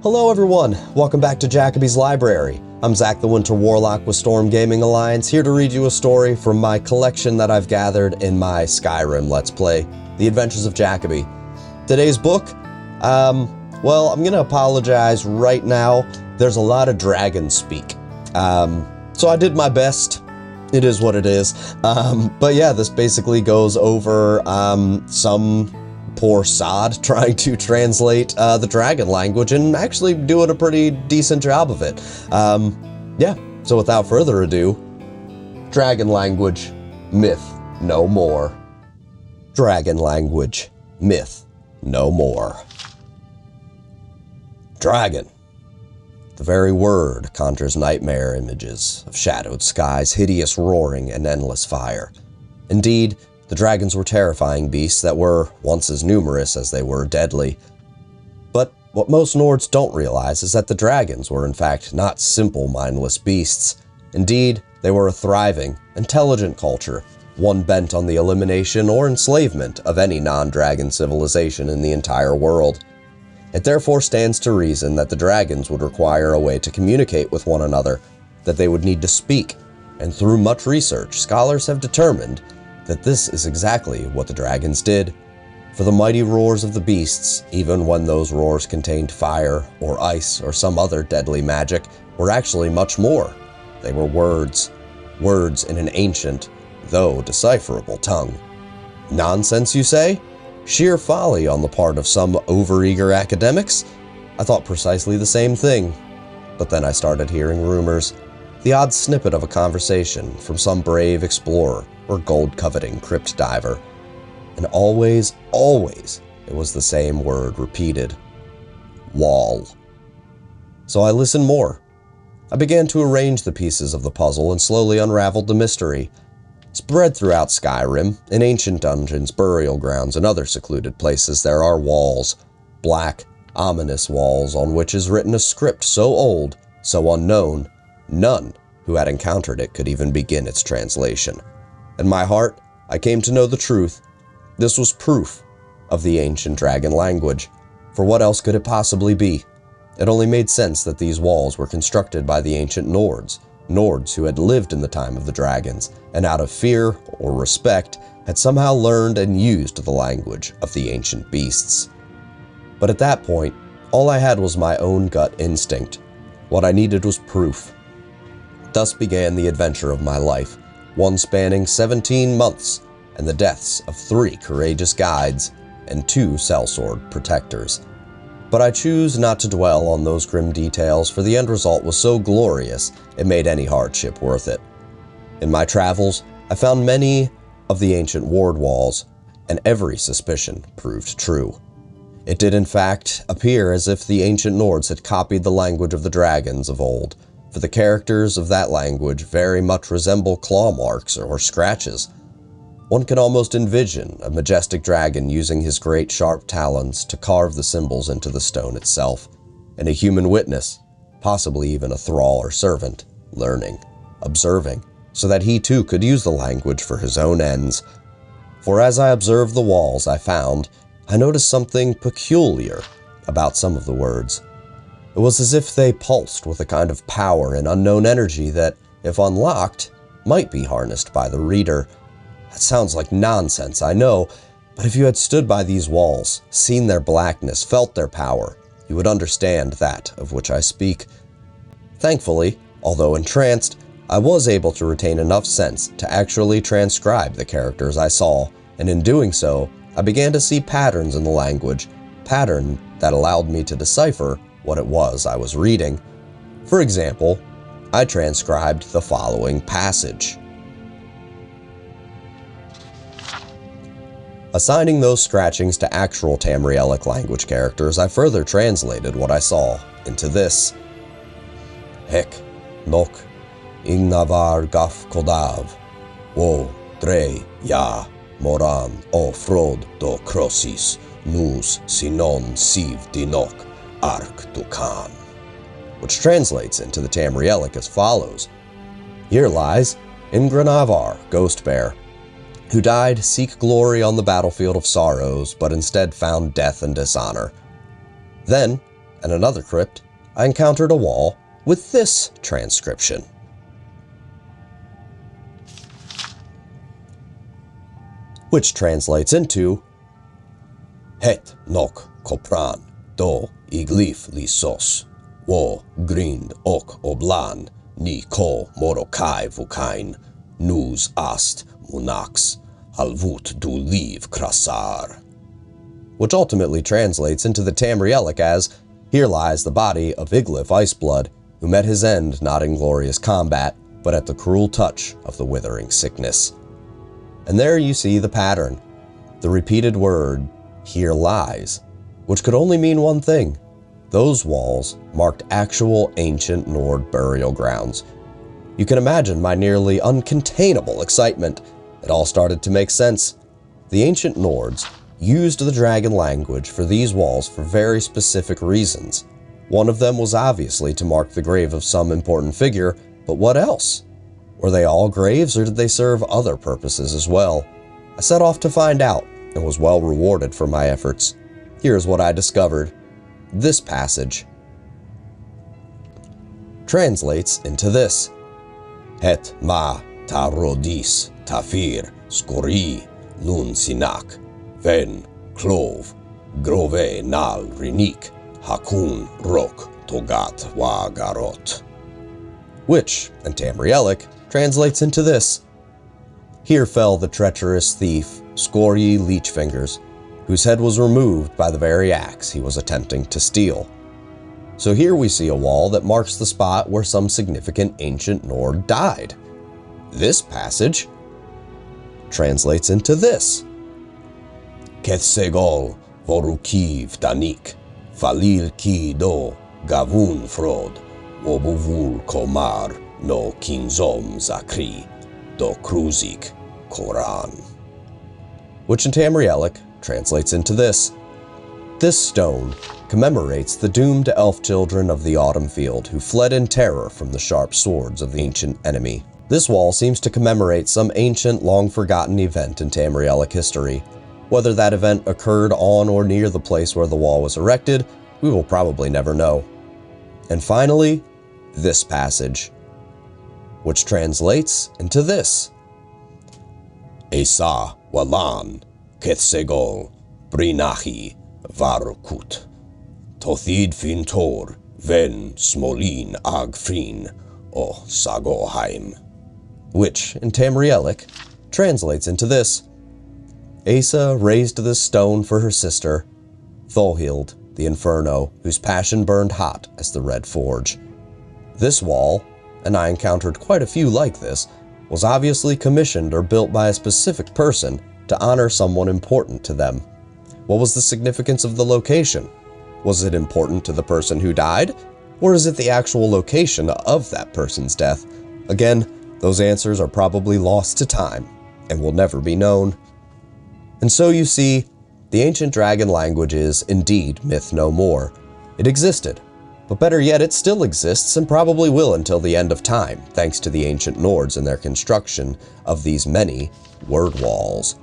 Hello everyone, welcome back to Jacoby's Library. I'm Zach the Winter Warlock with Storm Gaming Alliance, here to read you a story from my collection that I've gathered in my Skyrim Let's Play, The Adventures of Jacoby. Today's book, well, I'm gonna apologize right now. There's a lot of dragon speak. So I did my best. It is what it is. But yeah, this basically goes over some poor sod trying to translate the dragon language and actually doing a pretty decent job of it. Yeah, so without further ado, dragon language, myth, no more. Dragon language, myth, no more. Dragon. The very word conjures nightmare images of shadowed skies, hideous roaring, and endless fire. Indeed, the dragons were terrifying beasts that were once as numerous as they were deadly. But what most Nords don't realize is that the dragons were in fact not simple mindless beasts. Indeed, they were a thriving, intelligent culture, one bent on the elimination or enslavement of any non-dragon civilization in the entire world. It therefore stands to reason that the dragons would require a way to communicate with one another, that they would need to speak, and through much research, scholars have determined that this is exactly what the dragons did. For the mighty roars of the beasts, even when those roars contained fire or ice or some other deadly magic, were actually much more. They were words. Words in an ancient, though decipherable tongue. Nonsense, you say? Sheer folly on the part of some overeager academics? I thought precisely the same thing. But then I started hearing rumors, the odd snippet of a conversation from some brave explorer or gold-coveting crypt diver. And always, always, it was the same word repeated. Wall. So I listened more. I began to arrange the pieces of the puzzle and slowly unraveled the mystery. Spread throughout Skyrim, in ancient dungeons, burial grounds, and other secluded places, there are walls. Black, ominous walls on which is written a script so old, so unknown, none who had encountered it could even begin its translation. In my heart, I came to know the truth. This was proof of the ancient dragon language. For what else could it possibly be? It only made sense that these walls were constructed by the ancient Nords who had lived in the time of the dragons, and out of fear or respect, had somehow learned and used the language of the ancient beasts. But at that point, all I had was my own gut instinct. What I needed was proof. Thus began the adventure of my life, one spanning 17 months, and the deaths of 3 courageous guides and 2 sellsword protectors. But I choose not to dwell on those grim details, for the end result was so glorious it made any hardship worth it. In my travels, I found many of the ancient ward walls, and every suspicion proved true. It did in fact appear as if the ancient Nords had copied the language of the dragons of old, for the characters of that language very much resemble claw marks or scratches. One can almost envision a majestic dragon using his great sharp talons to carve the symbols into the stone itself, and a human witness, possibly even a thrall or servant, learning, observing, so that he too could use the language for his own ends. For as I observed the walls I noticed something peculiar about some of the words. It was as if they pulsed with a kind of power and unknown energy that, if unlocked, might be harnessed by the reader. That sounds like nonsense, I know, but if you had stood by these walls, seen their blackness, felt their power, you would understand that of which I speak. Thankfully, although entranced, I was able to retain enough sense to actually transcribe the characters I saw, and in doing so, I began to see patterns in the language, pattern that allowed me to decipher what it was I was reading. For example, I transcribed the following passage. Assigning those scratchings to actual Tamrielic language characters, I further translated what I saw into this. Hek, nok, ignavar gaf kodav, wo, dre, ya, moran, o frod do crossis, nus sinon siv dinok, ark dukan. Which translates into the Tamrielic as follows. Here lies Ingranavar, Ghost Bear, who died seek glory on the battlefield of sorrows, but instead found death and dishonor. Then, and another crypt, I encountered a wall with this transcription. Which translates into Het nok kopran do iglif lisos wo grind ok oblan ni ko morokai vukain nus ast munax halvut du liv krasar. Which ultimately translates into the Tamrielic as, here lies the body of Iglif Iceblood, who met his end not in glorious combat, but at the cruel touch of the withering sickness. And there you see the pattern, the repeated word, here lies, which could only mean one thing. Those walls marked actual ancient Nord burial grounds. You can imagine my nearly uncontainable excitement. It all started to make sense. The ancient Nords used the dragon language for these walls for very specific reasons. One of them was obviously to mark the grave of some important figure, but what else? Were they all graves, or did they serve other purposes as well? I set off to find out, and was well rewarded for my efforts. Here's what I discovered. This passage translates into this. Het ma ta rodis tafir skori lun sinak ven clov grove nal rinik hakun rok togat wa garot. Which, in Tamrielic, translates into this. Here fell the treacherous thief, Skoryi Leechfingers, whose head was removed by the very axe he was attempting to steal. So here we see a wall that marks the spot where some significant ancient Nord died. This passage translates into this. Kethsegol vorukiv danik, falil ki do gavun frod, wobuvul komar no kinzom zakri, do kruzik koran. Which in Tamrielic translates into this. This stone commemorates the doomed elf children of the Autumn Field who fled in terror from the sharp swords of the ancient enemy. This wall seems to commemorate some ancient, long-forgotten event in Tamrielic history. Whether that event occurred on or near the place where the wall was erected, we will probably never know. And finally, this passage, which translates into this. Esa walan kethsegol brinahi varukut tothid fintor ven smolin agfrin o sagoheim. Which, in Tamrielic, translates into this. Asa raised this stone for her sister, Tholhild, the Inferno, whose passion burned hot as the Red Forge. This wall, and I encountered quite a few like this, was obviously commissioned or built by a specific person to honor someone important to them. What was the significance of the location? Was it important to the person who died? Or is it the actual location of that person's death? Again, those answers are probably lost to time and will never be known. And so you see, the ancient dragon language is indeed myth no more. It existed, but better yet, it still exists and probably will until the end of time, thanks to the ancient Nords and their construction of these many word walls.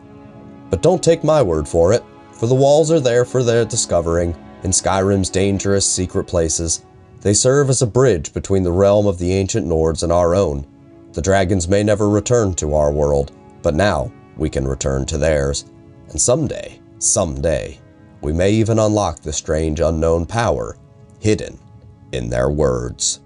But don't take my word for it, for the walls are there for their discovering in Skyrim's dangerous secret places. They serve as a bridge between the realm of the ancient Nords and our own. The dragons may never return to our world, but now we can return to theirs. And someday, we may even unlock the strange unknown power hidden in their words.